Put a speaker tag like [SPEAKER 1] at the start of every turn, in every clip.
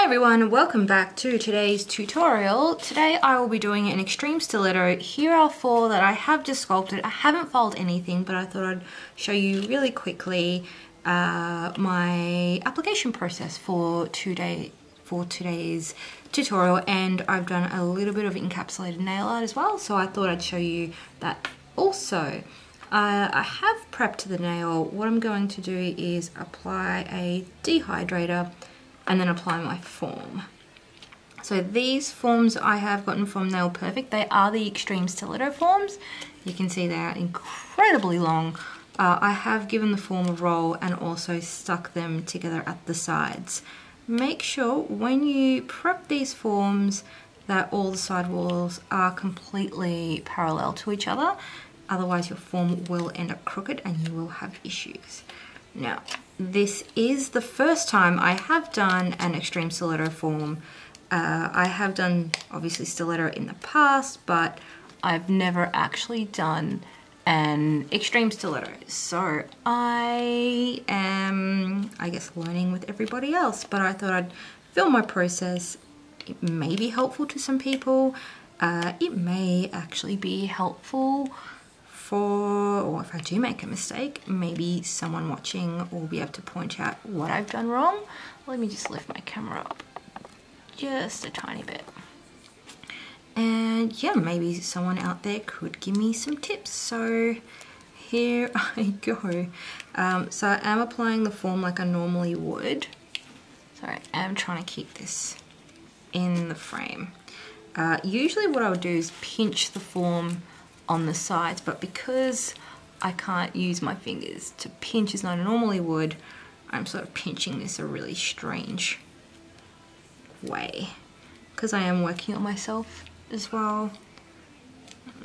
[SPEAKER 1] everyone, welcome back to today's tutorial. Today I will be doing an extreme stiletto. Here are four that I have just sculpted. I haven't filed anything, but I thought I'd show you really quickly my application process for today's tutorial, and I've done a little bit of encapsulated nail art as well, so I thought I'd show you that also. I have prepped the nail. What I'm going to do is apply a dehydrator and then apply my form. So these forms I have gotten from Nail Perfect. They are the extreme stiletto forms. You can see they are incredibly long. I have given the form a roll and also stuck them together at the sides. Make sure when you prep these forms that all the side walls are completely parallel to each other. Otherwise your form will end up crooked and you will have issues. Now, this is the first time I have done an extreme stiletto form. I have done obviously stiletto in the past, but I've never actually done an extreme stiletto. So I am, I guess, learning with everybody else, but I thought I'd film my process. It may be helpful to some people. It may actually be helpful or if I do make a mistake, maybe someone watching will be able to point out what I've done wrong. Let me just lift my camera up just a tiny bit. And yeah, maybe someone out there could give me some tips. So here I go. So I am applying the form like I normally would. So I am trying to keep this in the frame. Usually what I would do is pinch the form on the sides, but because I can't use my fingers to pinch as I normally would, I'm sort of pinching this a really strange way because I am working on myself as well.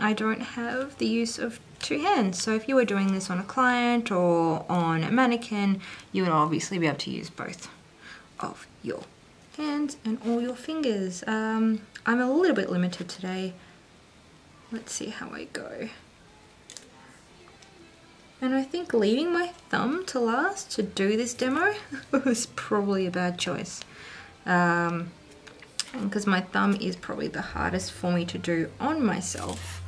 [SPEAKER 1] I don't have the use of two hands, so if you were doing this on a client or on a mannequin, you would obviously be able to use both of your hands and all your fingers. I'm a little bit limited today. Let's see how I go. And I think leaving my thumb to last to do this demo was probably a bad choice. Because my thumb is probably the hardest for me to do on myself.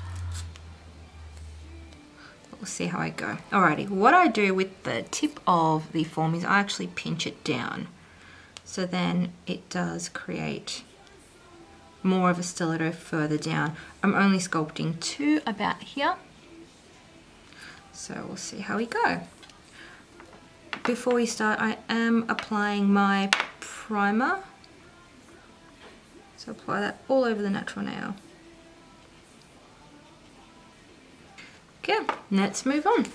[SPEAKER 1] We'll see how I go. Alrighty, what I do with the tip of the form is I actually pinch it down. So then it does create more of a stiletto further down. I'm only sculpting to about here. So we'll see how we go. Before we start, I am applying my primer. So apply that all over the natural nail. Okay, let's move on.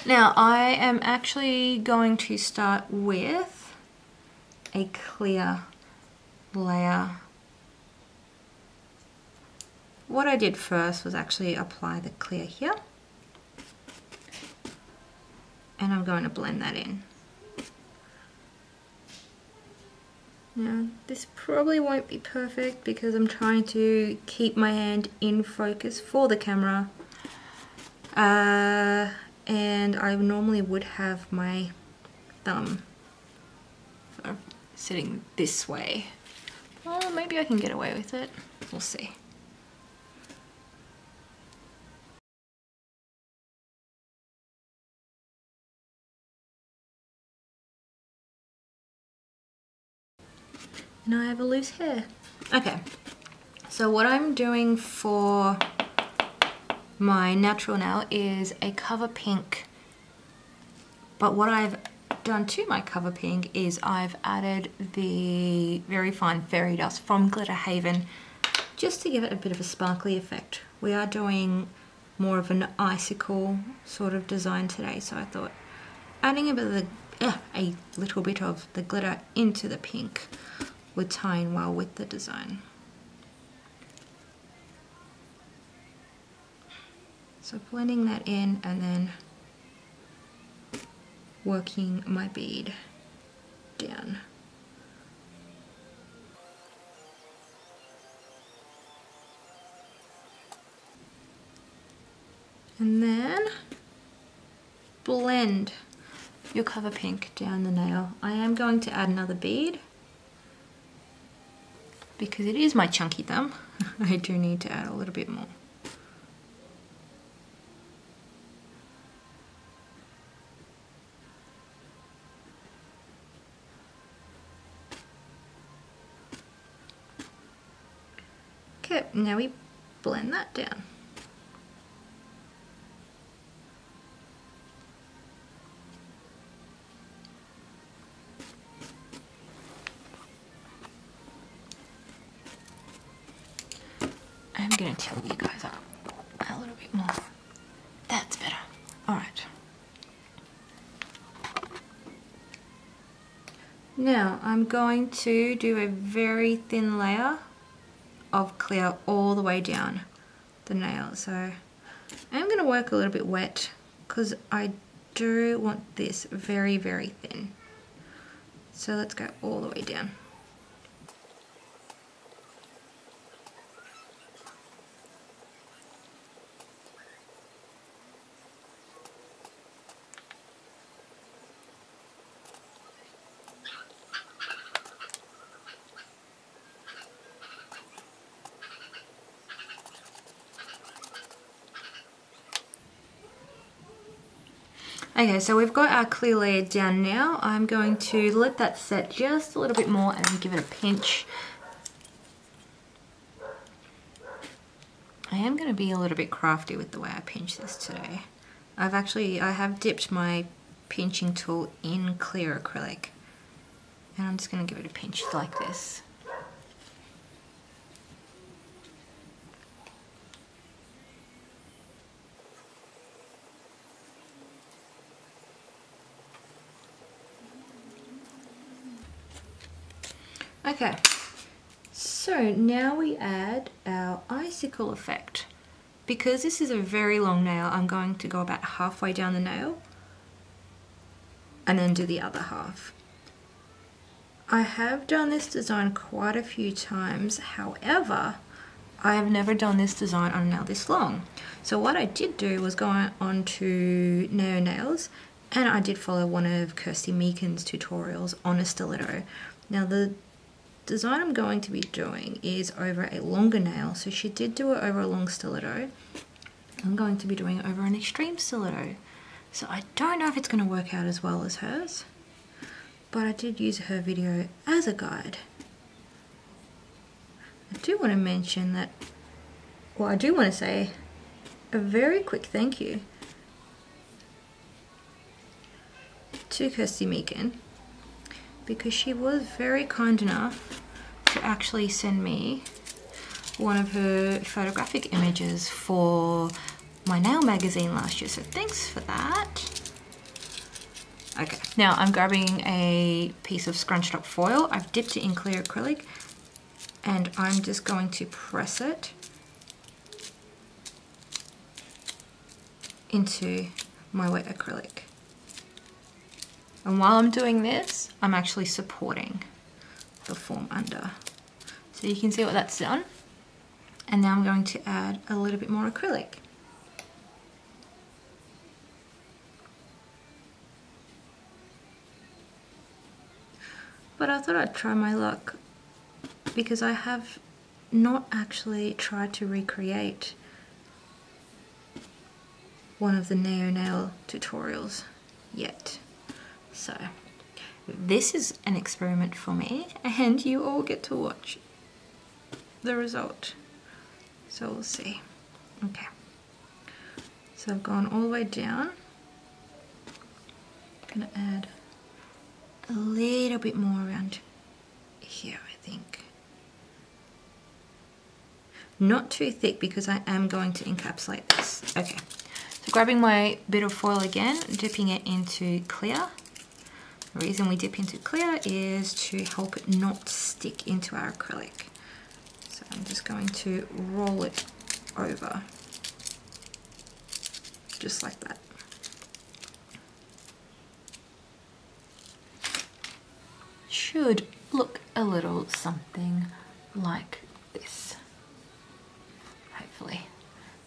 [SPEAKER 1] Now I am actually going to start with a clear layer. What I did first was actually apply the clear here, and I'm going to blend that in. Now this probably won't be perfect because I'm trying to keep my hand in focus for the camera, and I normally would have my thumb sort of sitting this way. Well, maybe I can get away with it. We'll see. And I have a loose hair. Okay, so what I'm doing for my natural nail is a cover pink, but what I've done to my cover pink is I've added the very fine fairy dust from Glitter Haven just to give it a bit of a sparkly effect. We are doing more of an icicle sort of design today, so I thought adding a little bit of the glitter into the pink would tie in well with the design. So blending that in and then working my bead down. And then blend your cover pink down the nail. I am going to add another bead because it is my chunky thumb, I do need to add a little bit more. Okay, now we blend that down. I'm going to tilt you guys up a little bit more. That's better. All right. Now I'm going to do a very thin layer of clear all the way down the nail. So I'm going to work a little bit wet because I do want this very, very thin. So let's go all the way down. Okay, so we've got our clear layer down now. I'm going to let that set just a little bit more and give it a pinch. I am going to be a little bit crafty with the way I pinch this today. I have dipped my pinching tool in clear acrylic, and I'm just going to give it a pinch like this. Okay, so now we add our icicle effect. Because this is a very long nail, I'm going to go about halfway down the nail and then do the other half. I have done this design quite a few times, however, I have never done this design on a nail this long. So what I did do was go on to Neo Nails, and I did follow one of Kirsty Meakin's tutorials on a stiletto. Now the design I'm going to be doing is over a longer nail, so she did do it over a long stiletto. I'm going to be doing it over an extreme stiletto, so I don't know if it's going to work out as well as hers, but I did use her video as a guide. I do want to mention that, well, I do want to say a very quick thank you to Kirsty Meakin, because she was very kind enough to actually send me one of her photographic images for my nail magazine last year, so thanks for that. Okay, now I'm grabbing a piece of scrunched up foil. I've dipped it in clear acrylic, and I'm just going to press it into my wet acrylic. And while I'm doing this, I'm actually supporting the form under. So you can see what that's done. And now I'm going to add a little bit more acrylic. But I thought I'd try my luck, because I have not actually tried to recreate one of the Neo Nail tutorials yet. So this is an experiment for me, and you all get to watch the result. So we'll see. Okay, so I've gone all the way down. I'm gonna add a little bit more around here, I think. Not too thick, because I am going to encapsulate this. Okay, so grabbing my bit of foil again, dipping it into clear. The reason we dip into clear is to help it not stick into our acrylic. So I'm just going to roll it over, just like that. Should look a little something like this. Hopefully.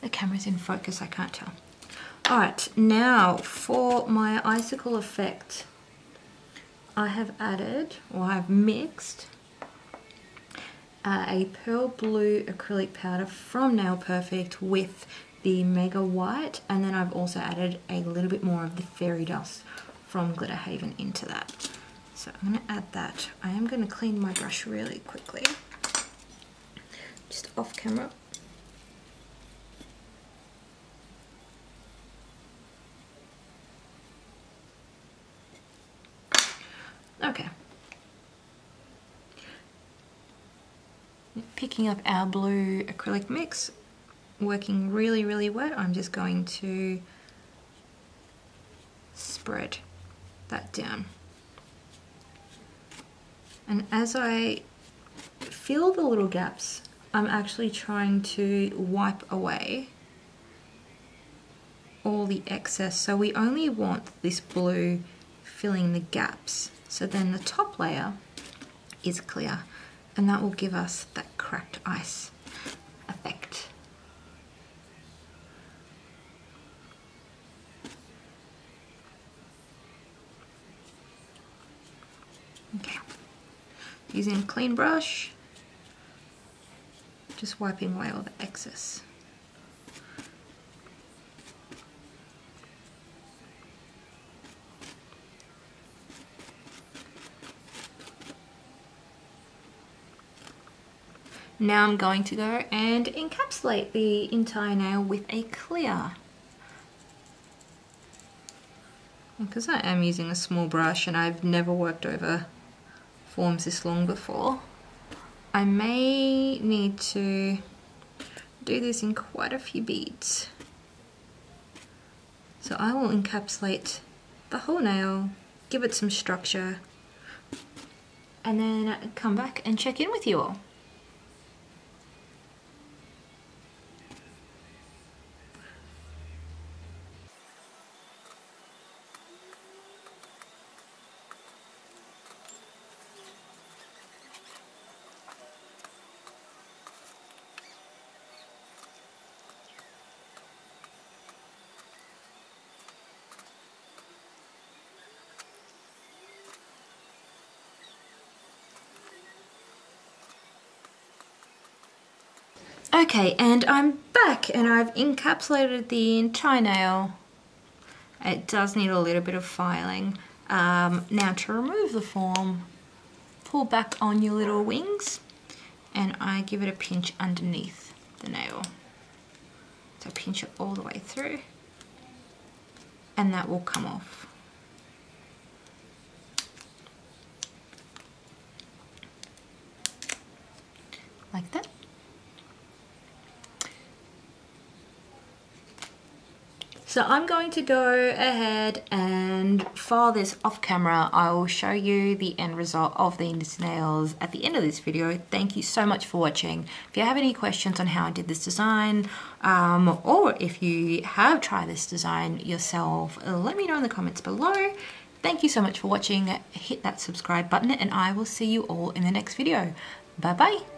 [SPEAKER 1] The camera's in focus, I can't tell. Alright, now for my icicle effect, I have added, or I've mixed a pearl blue acrylic powder from Nail Perfect with the Mega White, and then I've also added a little bit more of the fairy dust from Glitter Haven into that. So I'm going to add that. I am going to clean my brush really quickly, just off camera. Okay. Picking up our blue acrylic mix, working really wet, I'm just going to spread that down. And as I fill the little gaps, I'm actually trying to wipe away all the excess. So we only want this blue filling the gaps. So then the top layer is clear, and that will give us that cracked ice effect. Okay, using a clean brush, just wiping away all the excess. Now I'm going to go and encapsulate the entire nail with a clear. Because I am using a small brush and I've never worked over forms this long before, I may need to do this in quite a few beads. So I will encapsulate the whole nail, give it some structure, and then come back and check in with you all. Okay, and I'm back and I've encapsulated the entire nail. It does need a little bit of filing. Now to remove the form, pull back on your little wings and I give it a pinch underneath the nail. So pinch it all the way through and that will come off. Like that. So I'm going to go ahead and file this off camera. I will show you the end result of these nails at the end of this video. Thank you so much for watching. If you have any questions on how I did this design, or if you have tried this design yourself, let me know in the comments below. Thank you so much for watching. Hit that subscribe button and I will see you all in the next video. Bye bye.